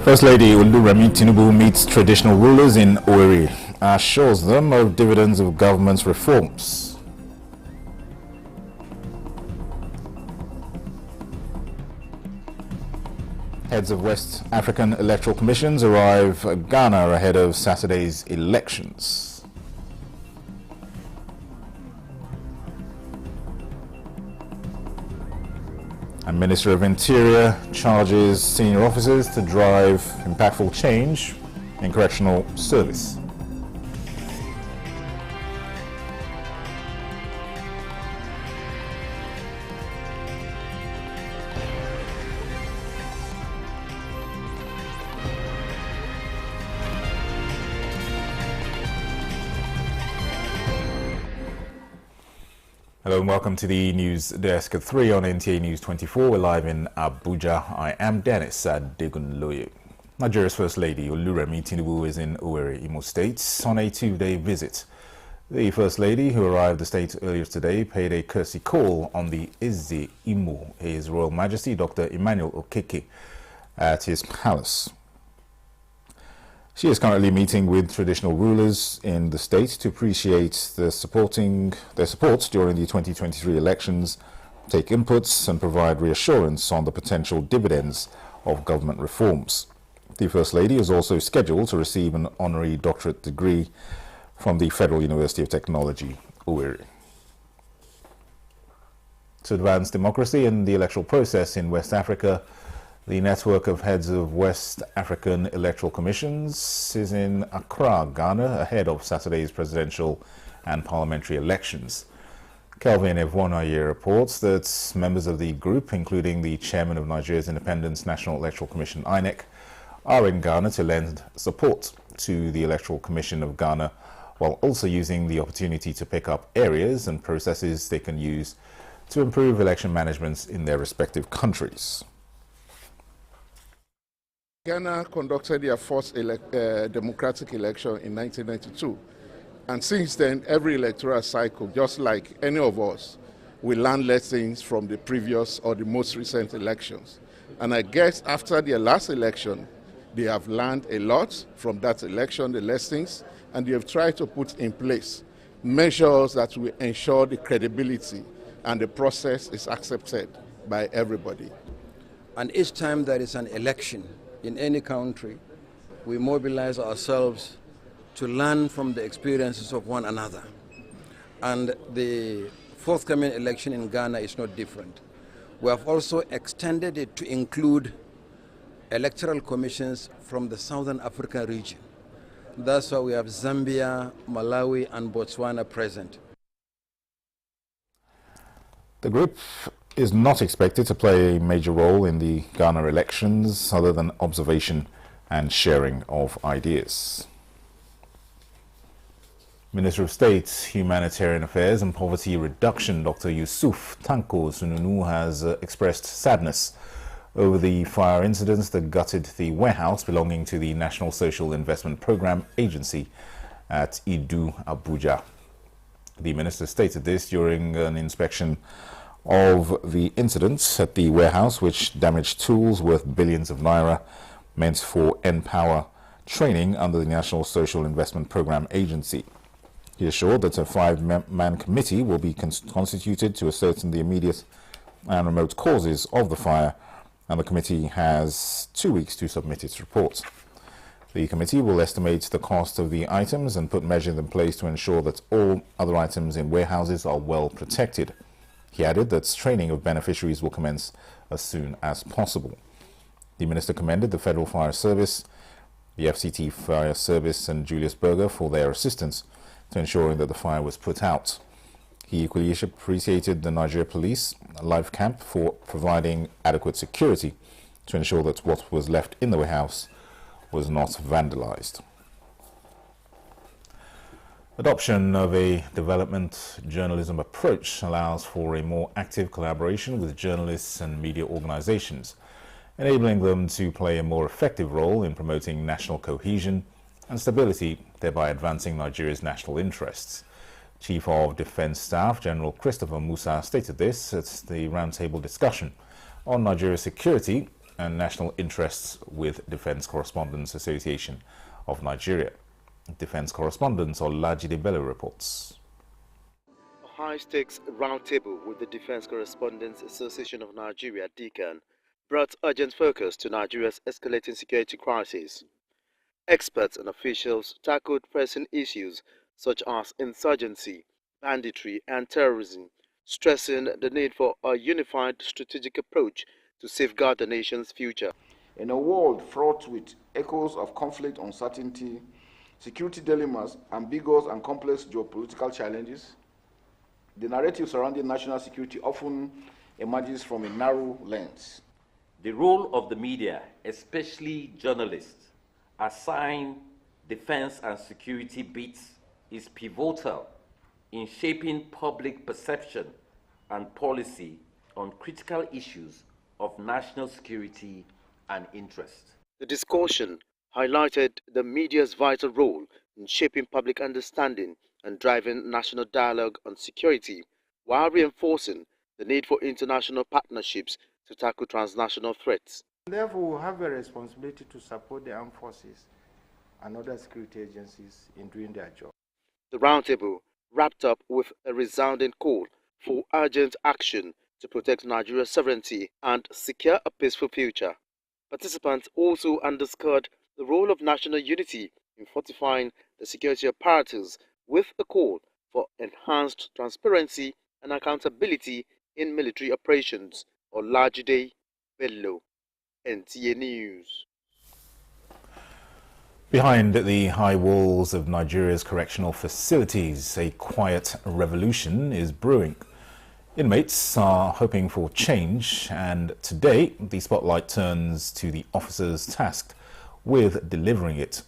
First Lady Nta meets traditional rulers in Owerri, assures them of dividends of government's reforms. Heads of West African electoral commissions arrive at Ghana ahead of Saturday's elections. And Minister of Interior charges senior officers to drive impactful change in correctional service. Hello and welcome to the news desk at 3 on Nta News24. We're live in Abuja. I am Dennis Adegunloye. Nigeria's First Lady Nta is in Owerri, Imo State on a two-day visit. The First Lady, who arrived the state earlier today, paid a courtesy call on the Eze Imo, His Royal Majesty Dr. Emmanuel Okeke, at his palace. She is currently meeting with traditional rulers in the state to appreciate their support during the 2023 elections, take inputs and provide reassurance on the potential dividends of government reforms. The First Lady is also scheduled to receive an honorary doctorate degree from the Federal University of Technology, Owerri. To advance democracy and the electoral process in West Africa, the network of heads of West African electoral commissions is in Accra, Ghana, ahead of Saturday's presidential and parliamentary elections. Kelvin Evwonaye reports that members of the group, including the chairman of Nigeria's Independent National Electoral Commission, INEC, are in Ghana to lend support to the Electoral Commission of Ghana, while also using the opportunity to pick up areas and processes they can use to improve election management in their respective countries. Ghana conducted their first democratic election in 1992, and since then every electoral cycle, just like any of us, we learn lessons from the previous or the most recent elections. And I guess after their last election, they have learned a lot from that election, the lessons, and they have tried to put in place measures that will ensure the credibility and the process is accepted by everybody. And each time there is an election in any country, we mobilize ourselves to learn from the experiences of one another. And the forthcoming election in Ghana is not different. We have also extended it to include electoral commissions from the Southern African region. That's why we have Zambia, Malawi, and Botswana present. The group is not expected to play a major role in the Ghana elections other than observation and sharing of ideas. Minister of State, Humanitarian Affairs and Poverty Reduction, Dr. Yusuf Tanko Sununu, has expressed sadness over the fire incidents that gutted the warehouse belonging to the National Social Investment Program Agency at Idu, Abuja. The minister stated this during an inspection of the incidents at the warehouse, which damaged tools worth billions of naira meant for N-Power training under the National Social Investment Program Agency. He assured that a five-man committee will be constituted to ascertain the immediate and remote causes of the fire, and the committee has 2 weeks to submit its report. The committee will estimate the cost of the items and put measures in place to ensure that all other items in warehouses are well protected. He added that training of beneficiaries will commence as soon as possible. The minister commended the Federal Fire Service, the FCT Fire Service and Julius Berger for their assistance to ensuring that the fire was put out. He equally appreciated the Nigeria Police Life Camp for providing adequate security to ensure that what was left in the warehouse was not vandalized. Adoption of a development journalism approach allows for a more active collaboration with journalists and media organizations, enabling them to play a more effective role in promoting national cohesion and stability, thereby advancing Nigeria's national interests. Chief of Defense Staff General Christopher Musa stated this at the roundtable discussion on Nigeria's security and national interests with Defense Correspondents Association of Nigeria. Defense correspondent Olajide Bello reports. A high-stakes roundtable with the Defense Correspondents Association of Nigeria, DCAN, brought urgent focus to Nigeria's escalating security crisis. Experts and officials tackled pressing issues such as insurgency, banditry, and terrorism, stressing the need for a unified strategic approach to safeguard the nation's future. In a world fraught with echoes of conflict, uncertainty, security dilemmas, ambiguous and complex geopolitical challenges, the narrative surrounding national security often emerges from a narrow lens. The role of the media, especially journalists, assigned defense and security beats, is pivotal in shaping public perception and policy on critical issues of national security and interest. The discussion highlighted the media's vital role in shaping public understanding and driving national dialogue on security, while reinforcing the need for international partnerships to tackle transnational threats. Therefore, we have a responsibility to support the armed forces and other security agencies in doing their job. The roundtable wrapped up with a resounding call for urgent action to protect Nigeria's sovereignty and secure a peaceful future. Participants also underscored the role of national unity in fortifying the security apparatus, with a call for enhanced transparency and accountability in military operations. Olajide Bello, Nta News. Behind the high walls of Nigeria's correctional facilities, a quiet revolution is brewing. Inmates are hoping for change, and today the spotlight turns to the officers tasked with delivering it.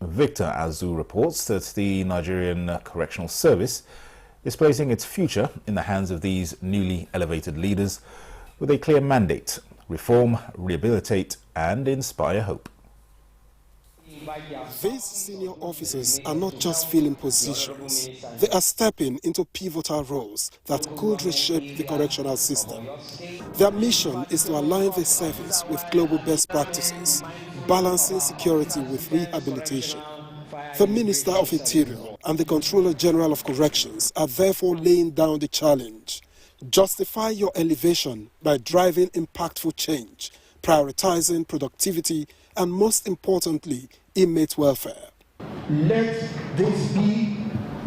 Victor Azu reports that the Nigerian Correctional Service is placing its future in the hands of these newly elevated leaders with a clear mandate: reform, rehabilitate, and inspire hope. These senior officers are not just filling positions. They are stepping into pivotal roles that could reshape the correctional system. Their mission is to align the service with global best practices, balancing security with rehabilitation. The Minister of Interior and the Controller General of Corrections are therefore laying down the challenge. Justify your elevation by driving impactful change, prioritizing productivity, and most importantly, inmate welfare. Let this be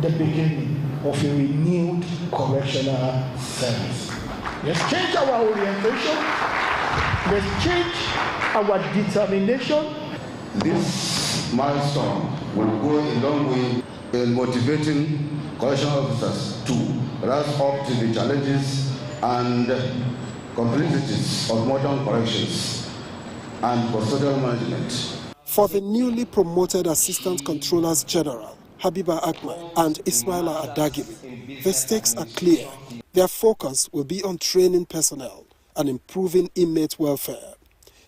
the beginning of a renewed correctional service. Let's change our orientation. Let's change our determination. This milestone will go a long way in motivating correctional officers to rise up to the challenges and complexities of modern corrections and custodial management. For the newly promoted Assistant Controllers General, Habiba Ahmed and Ismaila Adagiri, the stakes are clear. Their focus will be on training personnel and improving inmate welfare,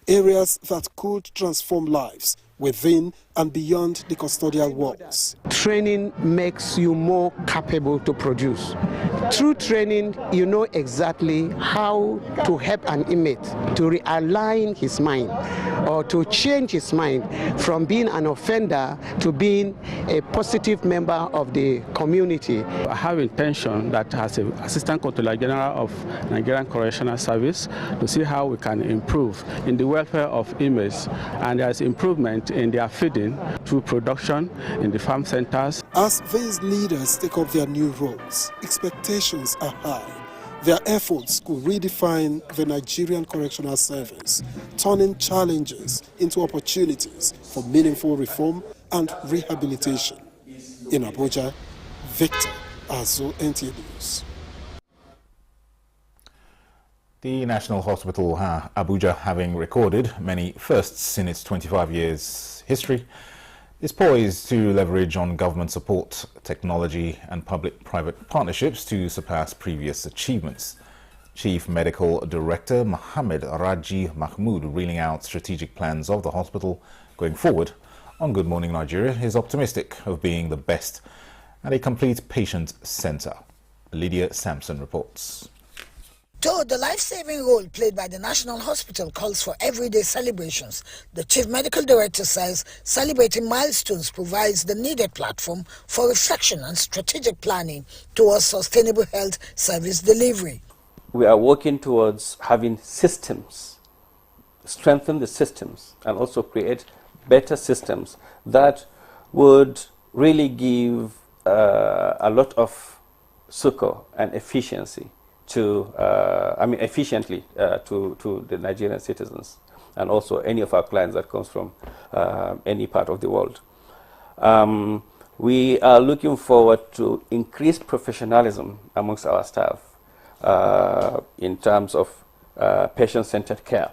areas that could transform lives within and beyond the custodial walls. Training makes you more capable to produce. Through training, you know exactly how to help an inmate to realign his mind or to change his mind from being an offender to being a positive member of the community. I have intention that as an Assistant Controller General of Nigerian Correctional Service to see how we can improve in the welfare of inmates, and there is improvement in their feeding through production in the farm centers. As these leaders take up their new roles, expectations are high. Their efforts could redefine the Nigerian Correctional Service, turning challenges into opportunities for meaningful reform and rehabilitation. In Abuja, Victor Azu, Nta News. The National Hospital Abuja, having recorded many firsts in its 25 years history, is poised to leverage on government support, technology and public-private partnerships to surpass previous achievements. Chief Medical Director Mohammed Raji Mahmood, reeling out strategic plans of the hospital going forward, on Good Morning Nigeria, is optimistic of being the best and a complete patient centre. Lydia Sampson reports. Though the life-saving role played by the National Hospital calls for everyday celebrations, the Chief Medical Director says celebrating milestones provides the needed platform for reflection and strategic planning towards sustainable health service delivery. We are working towards having systems, strengthen the systems, and also create better systems that would really give a lot of succor and efficiency to, efficiently to the Nigerian citizens and also any of our clients that comes from any part of the world. We are looking forward to increased professionalism amongst our staff in terms of patient-centered care.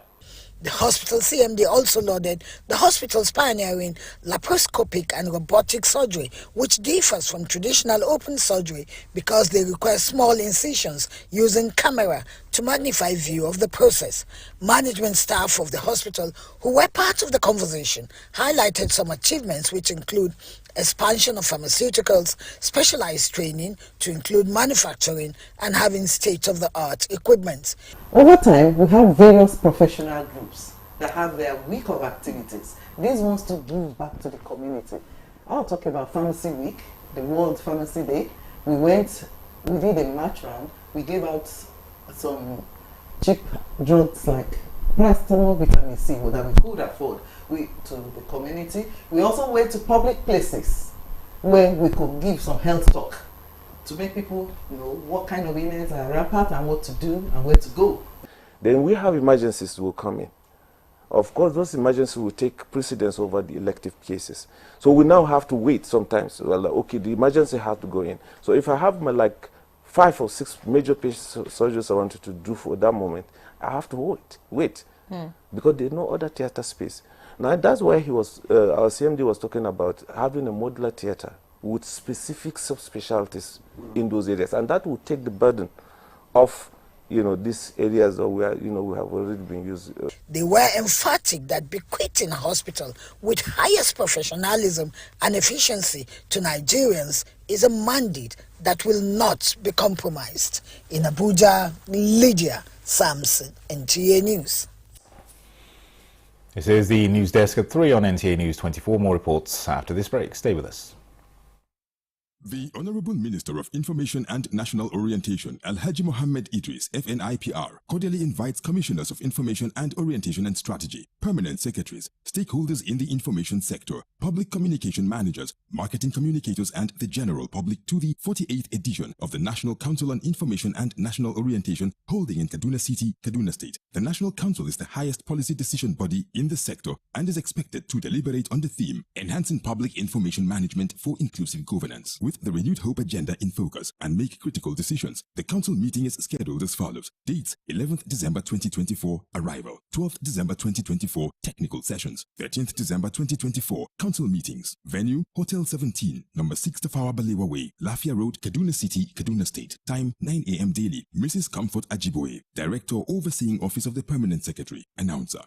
The hospital CMD also lauded the hospital's pioneering laparoscopic and robotic surgery, which differs from traditional open surgery because they require small incisions using camera to magnify view of the process. Management staff of the hospital who were part of the conversation highlighted some achievements which include expansion of pharmaceuticals, specialized training to include manufacturing, and having state-of-the-art equipment. Over time, we have various professional groups that have their week of activities. These ones to give back to the community. I'll talk about Pharmacy Week, the World Pharmacy Day. We did a match round. We gave out some cheap drugs like paracetamol, vitamin C that we could afford to the community. We also went to public places where we could give some health talk to make people know what kind of illness are rampant and what to do and where to go. Then we have emergencies will come in. Of course, those emergencies will take precedence over the elective cases. So we now have to wait sometimes. Well, okay, the emergency has to go in. So if I have my 5 or 6 major surgeries I wanted to do for that moment, I have to wait. Because there's no other theater space. Now that's why our CMD was talking about having a modular theater with specific subspecialties in those areas, and that will take the burden of these areas that we have already been used. They were emphatic that bequeathing a hospital with highest professionalism and efficiency to Nigerians is a mandate that will not be compromised. In Abuja, Lydia Samson, NTA News. This is the news desk at 3 on NTA News 24. More reports after this break. Stay with us. The Honorable Minister of Information and National Orientation, Alhaji Mohammed Idris, FNIPR, cordially invites Commissioners of Information and Orientation and Strategy, Permanent Secretaries, stakeholders in the information sector, public communication managers, marketing communicators, and the general public to the 48th edition of the National Council on Information and National Orientation, holding in Kaduna City, Kaduna State. The National Council is the highest policy decision body in the sector and is expected to deliberate on the theme, Enhancing Public Information Management for Inclusive Governance. With the renewed hope agenda in focus and make critical decisions, the council meeting is scheduled as follows. Dates: 11th December 2024, arrival. 12th December 2024, technical sessions. 13th December 2024, council meetings. Venue: Hotel 17, number 6 Tafawa Balewa Way, Lafia Road, Kaduna City, Kaduna State. Time: 9 a.m. daily. Mrs. Comfort Ajiboye, Director, Overseeing Office of the Permanent Secretary. Announcer.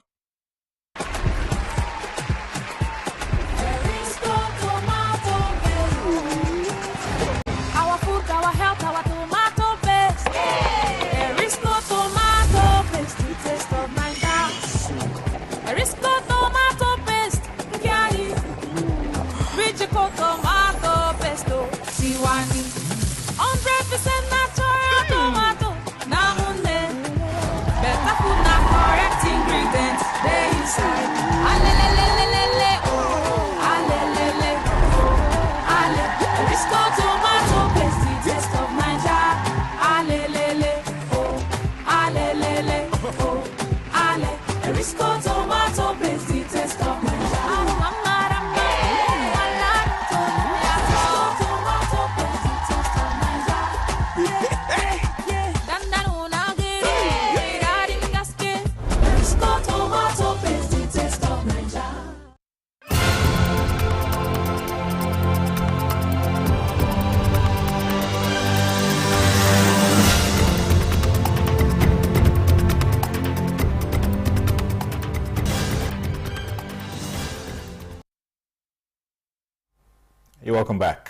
You're welcome back.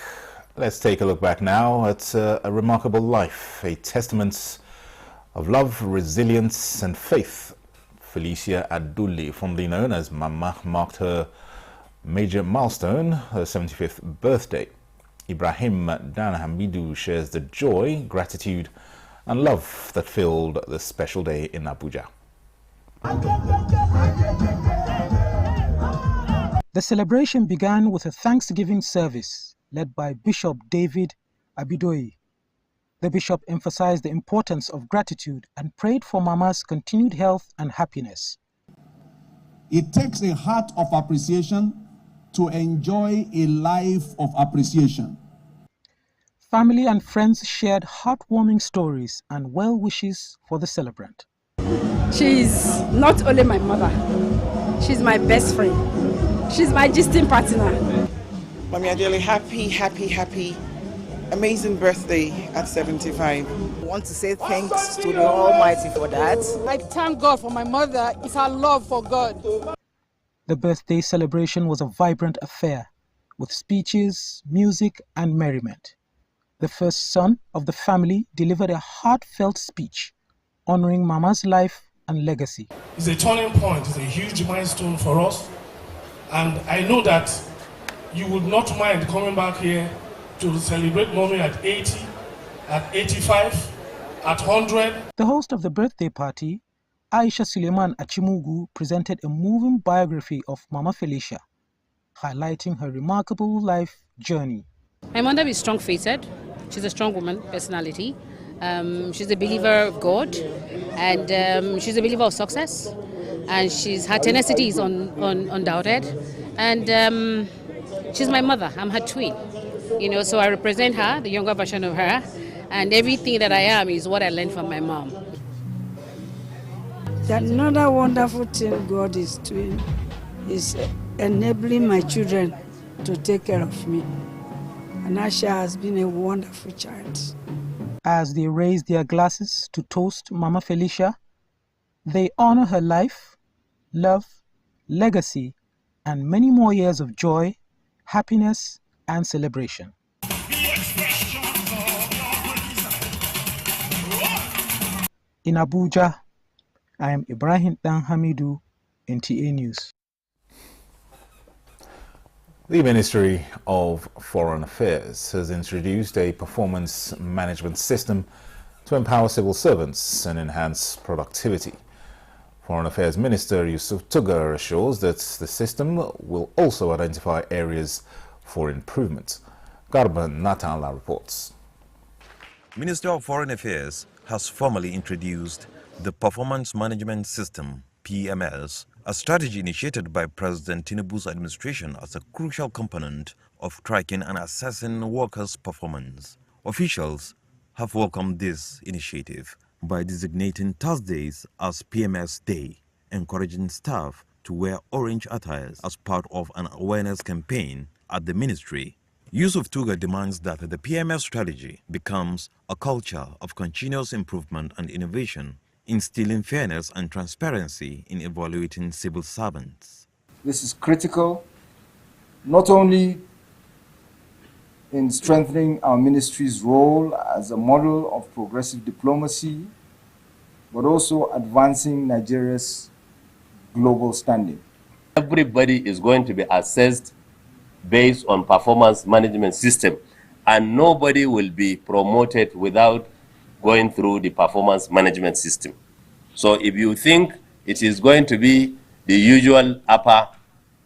Let's take a look back now at a remarkable life, a testament of love, resilience and faith. Felicia Aduli, fondly known as Mama, marked her major milestone, her 75th birthday. Ibrahim Dan Hamidou shares the joy, gratitude and love that filled this special day in Abuja. The celebration began with a Thanksgiving service led by Bishop David Abidoyi. The bishop emphasized the importance of gratitude and prayed for Mama's continued health and happiness. It takes a heart of appreciation to enjoy a life of appreciation. Family and friends shared heartwarming stories and well wishes for the celebrant. She's not only my mother, she's my best friend. She's my gisting partner. Mommy Adele, happy, amazing birthday at 75. I want to say thanks to the Almighty for that. I thank God for my mother. It's her love for God. The birthday celebration was a vibrant affair with speeches, music and merriment. The first son of the family delivered a heartfelt speech honoring Mama's life and legacy. It's a turning point, it's a huge milestone for us, and I know that you would not mind coming back here to celebrate Mommy at 80, at 85, at 100. The host of the birthday party, Aisha Suleiman Achimugu, presented a moving biography of Mama Felicia, highlighting her remarkable life journey. My mother is strong-faithful. She's a strong woman, personality. She's a believer of God, and she's a believer of success. And her tenacity is undoubted. And she's my mother. I'm her twin. So I represent her, the younger version of her, and everything that I am is what I learned from my mom. Another wonderful thing God is doing is enabling my children to take care of me. And Asha has been a wonderful child. As they raise their glasses to toast Mama Felicia, they honor her life, love, legacy, and many more years of joy, happiness, and celebration. In Abuja, I am Ibrahim Dan Hamidou, Nta News. The Ministry of Foreign Affairs has introduced a performance management system to empower civil servants and enhance productivity. Foreign Affairs Minister Yusuf Tugar assures that the system will also identify areas for improvement. Garba Natala reports. Minister of Foreign Affairs has formally introduced the Performance Management System, PMS, a strategy initiated by President Tinubu's administration as a crucial component of tracking and assessing workers' performance. Officials have welcomed this initiative by designating Thursdays as PMS Day, encouraging staff to wear orange attires as part of an awareness campaign at the ministry. Yusuf Tuga demands that the PMS strategy becomes a culture of continuous improvement and innovation, instilling fairness and transparency in evaluating civil servants. This is critical, not only in strengthening our ministry's role as a model of progressive diplomacy, but also advancing Nigeria's global standing. Everybody is going to be assessed based on performance management system, and nobody will be promoted without going through the performance management system. So if you think it is going to be the usual upper,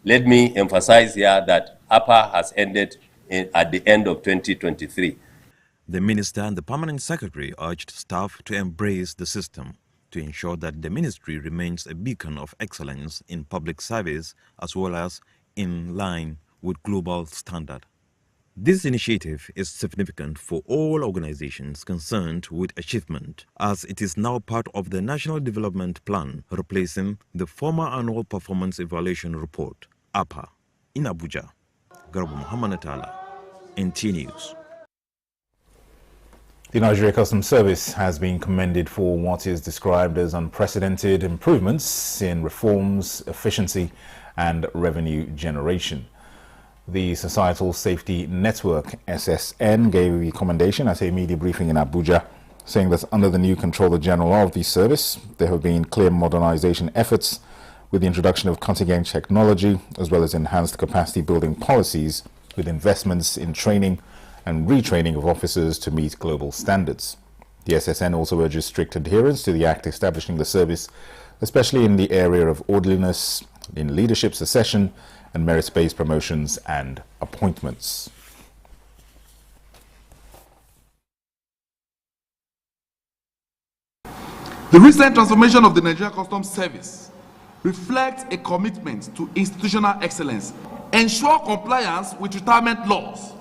let me emphasize here that upper has ended at the end of 2023. The minister and the permanent secretary urged staff to embrace the system to ensure that the ministry remains a beacon of excellence in public service as well as in line with global standard. This initiative is significant for all organizations concerned with achievement, as it is now part of the National Development Plan, replacing the former Annual Performance Evaluation Report, APA. In Abuja, Garba Muhammad Atala, Nta News. The Nigeria Customs Service has been commended for what is described as unprecedented improvements in reforms, efficiency and revenue generation. The Societal Safety Network, SSN, gave a commendation at a media briefing in Abuja saying that under the new Controller General of the service, there have been clear modernization efforts with the introduction of cutting-edge technology, as well as enhanced capacity building policies with investments in training and retraining of officers to meet global standards. The SSN also urges strict adherence to the Act establishing the service, especially in the area of orderliness, in leadership succession, and merit-based promotions and appointments. The recent transformation of the Nigerian Customs Service reflects a commitment to institutional excellence, ensure compliance with retirement laws,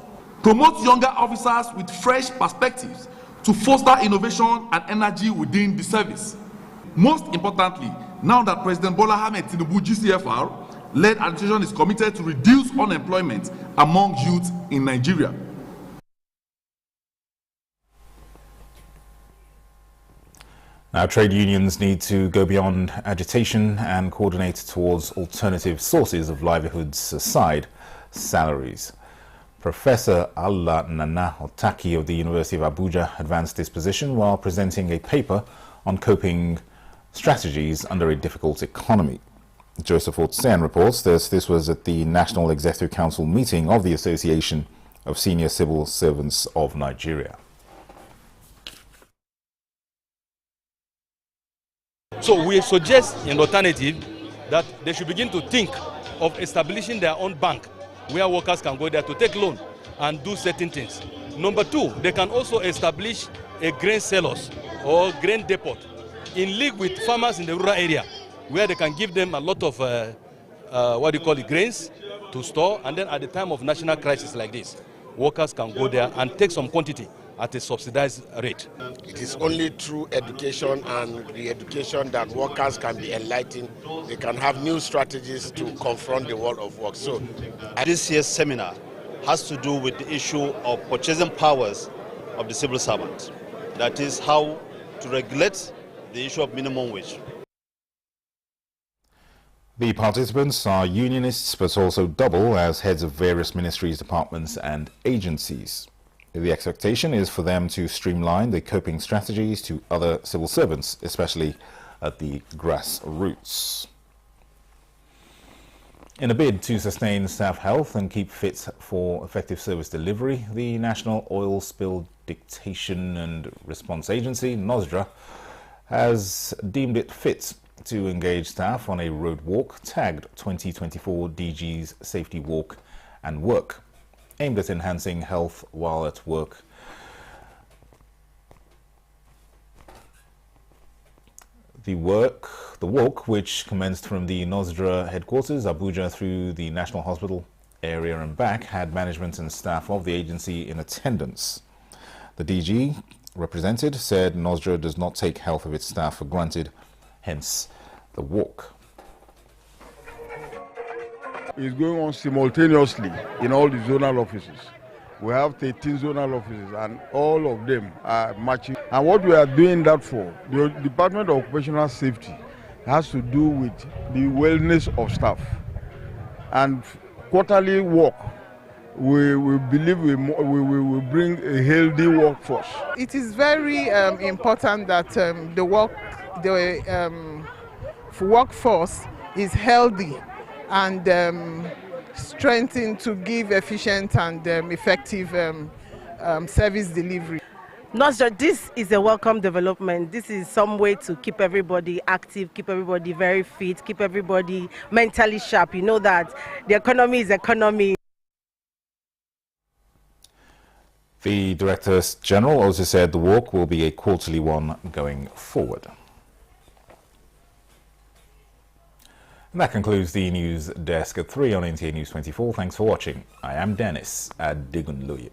promote younger officers with fresh perspectives to foster innovation and energy within the service. Most importantly, now that President Bola Ahmed Tinubu GCFR-led administration is committed to reduce unemployment among youth in Nigeria. Now, trade unions need to go beyond agitation and coordinate towards alternative sources of livelihoods aside salaries. Professor Allah Nana Otaki of the University of Abuja advanced this position while presenting a paper on coping strategies under a difficult economy. Joseph Otsen reports this was at the National Executive Council meeting of the Association of Senior Civil Servants of Nigeria. So we suggest an alternative that they should begin to think of establishing their own bank where workers can go there to take loan and do certain things. Number two, they can also establish a grain sellers or grain depot in league with farmers in the rural area where they can give them a lot of grains to store, and then at the time of national crisis like this, workers can go there and take some quantity at a subsidized rate. It is only through education and re-education that workers can be enlightened. They can have new strategies to confront the world of work. So, this year's seminar has to do with the issue of purchasing powers of the civil servant. That is how to regulate the issue of minimum wage. The participants are unionists, but also double as heads of various ministries, departments and agencies. The expectation is for them to streamline the coping strategies to other civil servants, especially at the grassroots. In a bid to sustain staff health and keep fit for effective service delivery, the National Oil Spill Detection and Response Agency, NOSDRA, has deemed it fit to engage staff on a road walk tagged 2024 DG's Safety Walk and Work, aimed at enhancing health while at work. The walk, which commenced from the NOSDRA headquarters, Abuja, through the National Hospital area and back, had management and staff of the agency in attendance. The DG represented said NOSDRA does not take health of its staff for granted, hence the walk. Is going on simultaneously in all the zonal offices. We have 13 zonal offices and all of them are matching. And what we are doing that for, the Department of Occupational Safety has to do with the wellness of staff. And quarterly walk, we believe we will bring a healthy workforce. It is very important that the workforce is healthy and strengthened to give efficient and effective service delivery. This is a welcome development. This is some way to keep everybody active, keep everybody very fit, keep everybody mentally sharp. You know that the economy is economy. The Director General also said the walk will be a quarterly one going forward. And that concludes the news desk at 3 on Nta News 24. Thanks for watching. I am Dennis Adigunloye.